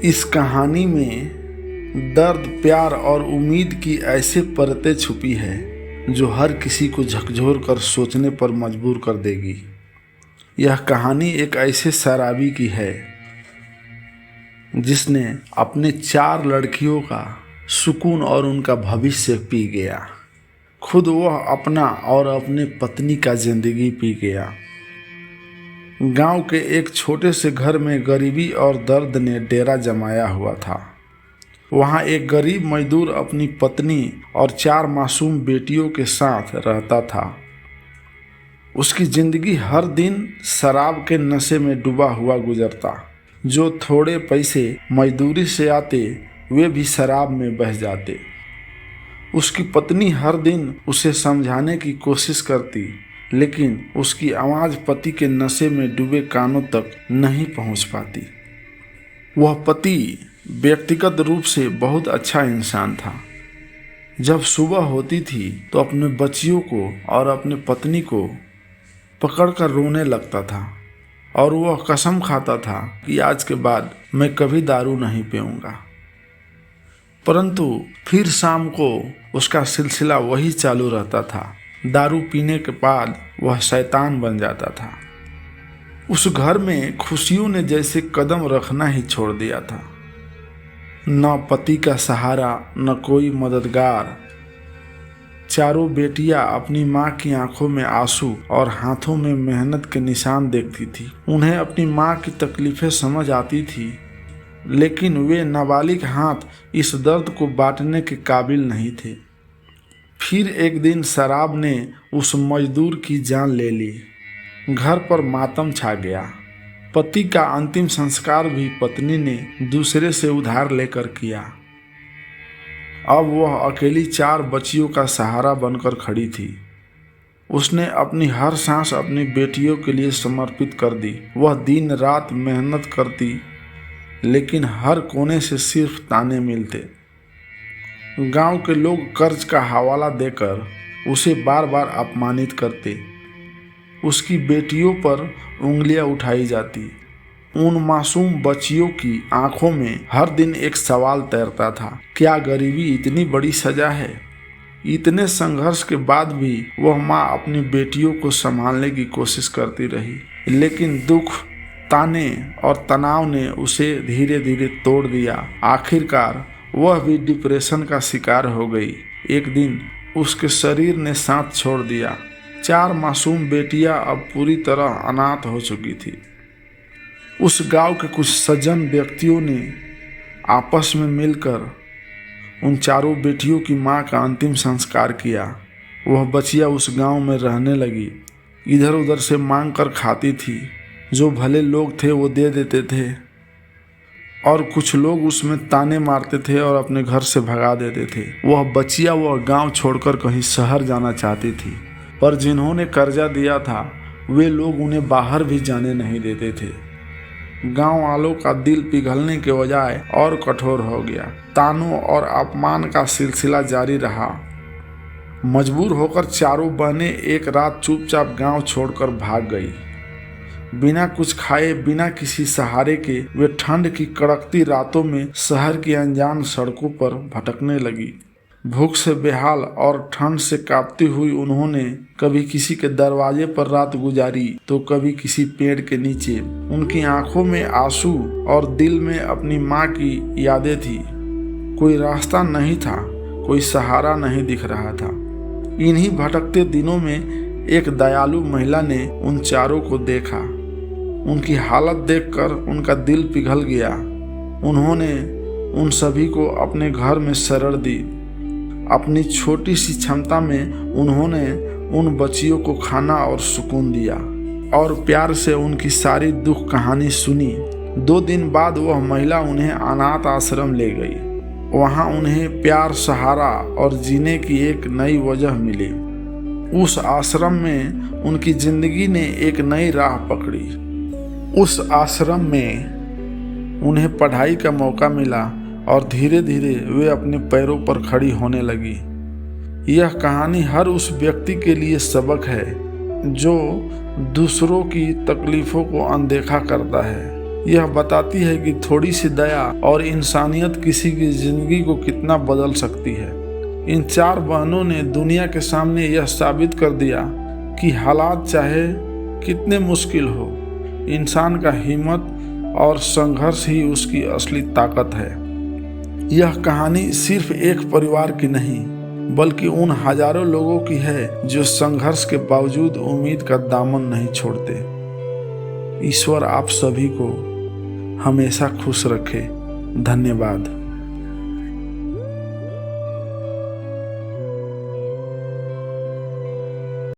इस कहानी में दर्द, प्यार और उम्मीद की ऐसे परतें छुपी है जो हर किसी को झकझोर कर सोचने पर मजबूर कर देगी। यह कहानी एक ऐसे शराबी की है जिसने अपने 4 लड़कियों का सुकून और उनका भविष्य पी गया। खुद वह अपना और अपने पत्नी का जिंदगी पी गया। गांव के एक छोटे से घर में गरीबी और दर्द ने डेरा जमाया हुआ था। वहां एक गरीब मजदूर अपनी पत्नी और 4 मासूम बेटियों के साथ रहता था। उसकी जिंदगी हर दिन शराब के नशे में डूबा हुआ गुजरता। जो थोड़े पैसे मजदूरी से आते वे भी शराब में बह जाते। उसकी पत्नी हर दिन उसे समझाने की कोशिश करती, लेकिन उसकी आवाज़ पति के नशे में डूबे कानों तक नहीं पहुंच पाती। वह पति व्यक्तिगत रूप से बहुत अच्छा इंसान था। जब सुबह होती थी तो अपने बच्चियों को और अपने पत्नी को पकड़कर रोने लगता था और वह कसम खाता था कि आज के बाद मैं कभी दारू नहीं पीऊँगा। परंतु फिर शाम को उसका सिलसिला वही चालू रहता था। दारू पीने के बाद वह शैतान बन जाता था। उस घर में खुशियों ने जैसे कदम रखना ही छोड़ दिया था। न पति का सहारा, न कोई मददगार। 4 बेटियां अपनी माँ की आंखों में आंसू और हाथों में मेहनत के निशान देखती थी। उन्हें अपनी माँ की तकलीफें समझ आती थी, लेकिन वे नाबालिग हाथ इस दर्द को बांटने के काबिल नहीं थे। फिर एक दिन शराब ने उस मजदूर की जान ले ली। घर पर मातम छा गया। पति का अंतिम संस्कार भी पत्नी ने दूसरे से उधार लेकर किया। अब वह अकेली 4 बच्चियों का सहारा बनकर खड़ी थी। उसने अपनी हर सांस अपनी बेटियों के लिए समर्पित कर दी। वह दिन रात मेहनत करती, लेकिन हर कोने से सिर्फ ताने मिलते। गांव के लोग कर्ज का हवाला देकर उसे बार बार अपमानित करते। उसकी बेटियों पर उंगलियां उठाई जाती। उन मासूम बच्चियों की आंखों में हर दिन एक सवाल तैरता था, क्या गरीबी इतनी बड़ी सजा है? इतने संघर्ष के बाद भी वह माँ अपनी बेटियों को संभालने की कोशिश करती रही, लेकिन दुख, ताने और तनाव ने उसे धीरे धीरे तोड़ दिया। आखिरकार वह भी डिप्रेशन का शिकार हो गई। एक दिन उसके शरीर ने साथ छोड़ दिया। 4 मासूम बेटियां अब पूरी तरह अनाथ हो चुकी थी। उस गांव के कुछ सज्जन व्यक्तियों ने आपस में मिलकर उन 4 बेटियों की मां का अंतिम संस्कार किया। वह बच्चियां उस गांव में रहने लगी। इधर उधर से मांग कर खाती थी। जो भले लोग थे वो दे देते थे, और कुछ लोग उसमें ताने मारते थे और अपने घर से भगा देते थे। वह बच्चियां वह गांव छोड़कर कहीं शहर जाना चाहती थी, पर जिन्होंने कर्जा दिया था वे लोग उन्हें बाहर भी जाने नहीं देते थे। गांव वालों का दिल पिघलने के बजाय और कठोर हो गया। तानों और अपमान का सिलसिला जारी रहा। मजबूर होकर 4 बहनें एक रात चुपचाप गांव छोड़कर भाग गई। बिना कुछ खाए, बिना किसी सहारे के वे ठंड की कड़कती रातों में शहर की अनजान सड़कों पर भटकने लगी। भूख से बेहाल और ठंड से कांपती हुई उन्होंने कभी किसी के दरवाजे पर रात गुजारी तो कभी किसी पेड़ के नीचे। उनकी आंखों में आंसू और दिल में अपनी माँ की यादें थी। कोई रास्ता नहीं था, कोई सहारा नहीं दिख रहा था। इन्हीं भटकते दिनों में एक दयालु महिला ने उन 4 को देखा। उनकी हालत देखकर उनका दिल पिघल गया। उन्होंने उन सभी को अपने घर में शरण दी। अपनी छोटी सी क्षमता में उन्होंने उन बच्चियों को खाना और सुकून दिया और प्यार से उनकी सारी दुख कहानी सुनी। 2 दिन बाद वह महिला उन्हें अनाथ आश्रम ले गई। वहां उन्हें प्यार, सहारा और जीने की एक नई वजह मिली। उस आश्रम में उनकी जिंदगी ने एक नई राह पकड़ी। उस आश्रम में उन्हें पढ़ाई का मौका मिला और धीरे धीरे वे अपने पैरों पर खड़ी होने लगी। यह कहानी हर उस व्यक्ति के लिए सबक है जो दूसरों की तकलीफों को अनदेखा करता है यह बताती है कि थोड़ी सी दया और इंसानियत किसी की जिंदगी को कितना बदल सकती है। इन 4 बहनों ने दुनिया के सामने यह साबित कर दिया कि हालात चाहे कितने मुश्किल हो, इंसान का हिम्मत और संघर्ष ही उसकी असली ताकत है। यह कहानी सिर्फ एक परिवार की नहीं, बल्कि उन हजारों लोगों की है जो संघर्ष के बावजूद उम्मीद का दामन नहीं छोड़ते। ईश्वर आप सभी को हमेशा खुश रखे। धन्यवाद।